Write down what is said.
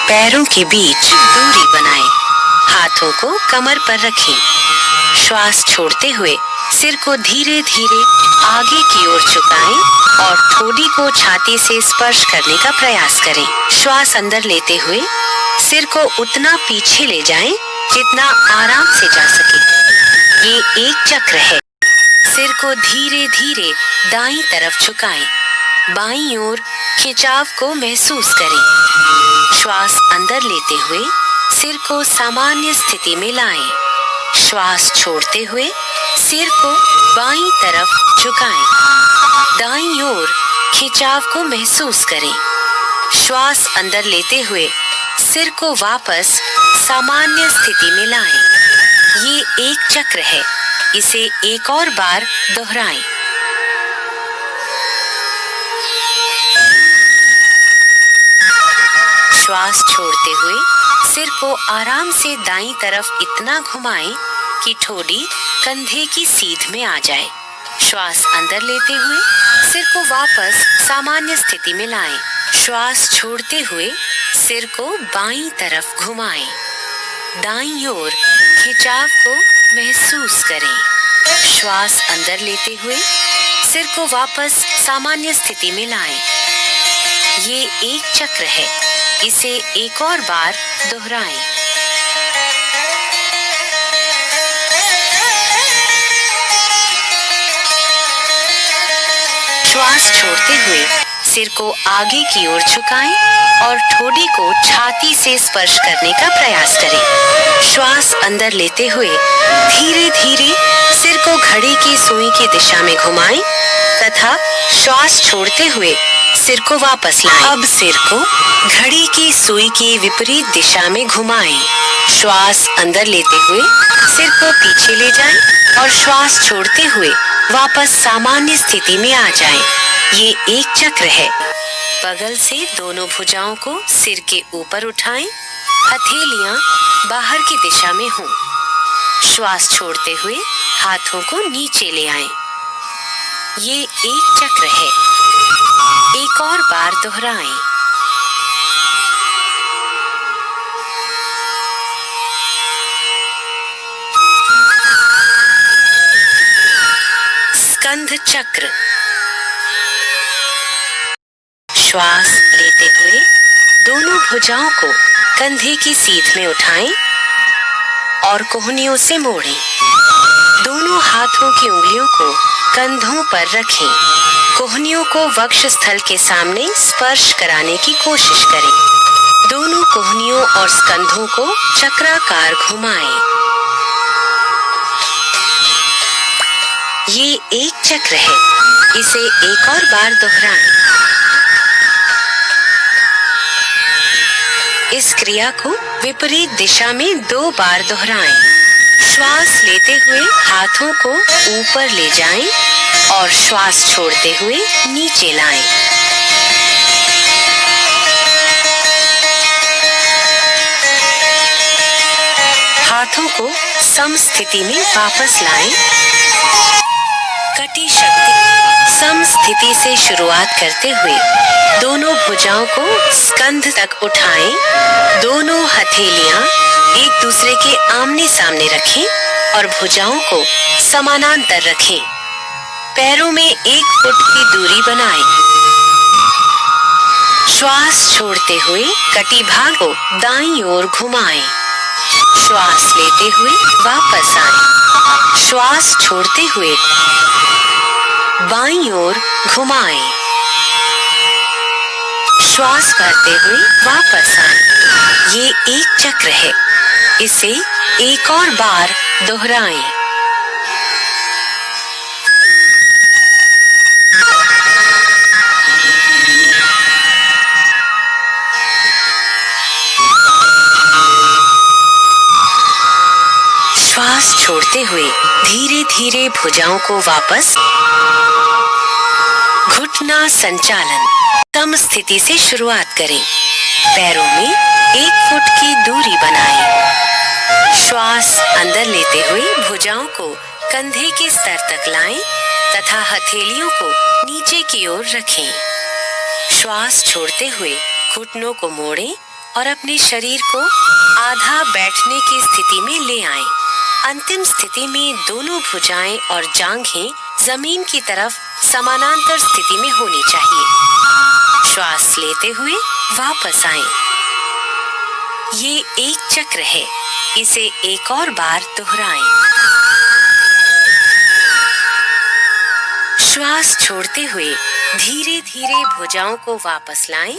पैरों के बीच दूरी बनाएं, हाथों को कमर पर रखें। श्वास छोड़ते हुए सिर को धीरे धीरे आगे की ओर झुकाएं और ठोड़ी को छाती से स्पर्श करने का प्रयास करें। श्वास अंदर लेते हुए सिर को उतना पीछे ले जाएं जितना आराम से जा सके। ये एक चक्र है। सिर को धीरे धीरे दाईं तरफ झुकाएं। बाईं ओर खिंचाव को महसूस करें। श्वास अंदर लेते हुए सिर को सामान्य स्थिति में लाएं। श्वास छोड़ते हुए सिर को बाईं तरफ झुकाएं। दाईं ओर खिंचाव को महसूस करें। श्वास अंदर लेते हुए सिर को वापस सामान्य स्थिति में लाएं। ये एक चक्र है। इसे एक और बार दोहराएं। श्वास छोड़ते हुए सिर को आराम से दाईं तरफ इतना घुमाएं कि ठोड़ी कंधे की सीध में आ जाए। श्वास अंदर लेते हुए सिर को वापस सामान्य स्थिति में लाएं। श्वास छोड़ते हुए सिर को बाईं तरफ घुमाएं। दाईं ओर खिंचाव को महसूस करें। श्वास अंदर लेते हुए सिर को वापस सामान्य स्थिति में लाएं। ये एक चक्र है। इसे एक और बार दोहराएं। श्वास छोड़ते हुए सिर को आगे की ओर झुकाएं और ठोड़ी को छाती से स्पर्श करने का प्रयास करें। श्वास अंदर लेते हुए धीरे धीरे सिर को घड़ी की सुई की दिशा में घुमाएं तथा श्वास छोड़ते हुए सिर को वापस लाएं। अब सिर को घड़ी की सुई की विपरीत दिशा में घुमाएं। श्वास अंदर लेते हुए सिर को पीछे ले जाएं और श्वास छोड़ते हुए वापस सामान्य स्थिति में आ जाएं। ये एक चक्र है। बगल से दोनों भुजाओं को सिर के ऊपर उठाएं। हथेलियां बाहर की दिशा में हों। श्वास छोड़ते हुए हाथों को नीचे ले आएं। ये एक चक्र है। एक और बार दोहराएं। स्कंध चक्र। श्वास लेते हुए दोनों भुजाओं को कंधे की सीध में उठाएं और कोहनियों से मोड़ें। दोनों हाथों की उंगलियों को कंधों पर रखें। कोहनियों को वक्ष स्थल के सामने स्पर्श कराने की कोशिश करें। दोनों कोहनियों और स्कंधों को चक्राकार घुमाएं। ये एक चक्र है। इसे एक और बार दोहराएं। इस क्रिया को विपरीत दिशा में 2 बार दोहराएं। श्वास लेते हुए हाथों को ऊपर ले जाएं और श्वास छोड़ते हुए नीचे लाएं। हाथों को समस्थिति में वापस लाएं। कटी शक्ति। समस्थिति से शुरुआत करते हुए दोनों भुजाओं को स्कंध तक उठाएं। दोनों हथेलियां एक दूसरे के आमने सामने रखें और भुजाओं को समानांतर रखें। पैरों में 1 फुट की दूरी बनाएं। श्वास छोड़ते हुए कटी भाग को दाईं ओर घुमाएं। श्वास लेते हुए वापस आएं। श्वास छोड़ते हुए बाईं ओर घुमाएं। श्वास भरते हुए वापस आएं। ये एक चक्र है। इसे एक और बार दोहराएं। श्वास छोड़ते हुए धीरे धीरे भुजाओं को वापस। घुटना संचालन। सम स्थिति से शुरुआत करें। पैरों में 1 फुट की दूरी बनाएं। श्वास अंदर लेते हुए भुजाओं को कंधे के स्तर तक लाएं तथा हथेलियों को नीचे की ओर रखें। श्वास छोड़ते हुए घुटनों को मोड़ें और अपने शरीर को आधा बैठने की स्थिति में ले आएं। अंतिम स्थिति में दोनों भुजाएं और जांघें जमीन की तरफ समानांतर स्थिति में होनी चाहिए। श्वास लेते हुए वापस आएं। ये एक चक्र है, इसे एक और बार दोहराएं। श्वास छोड़ते हुए धीरे धीरे भुजाओं को वापस लाएं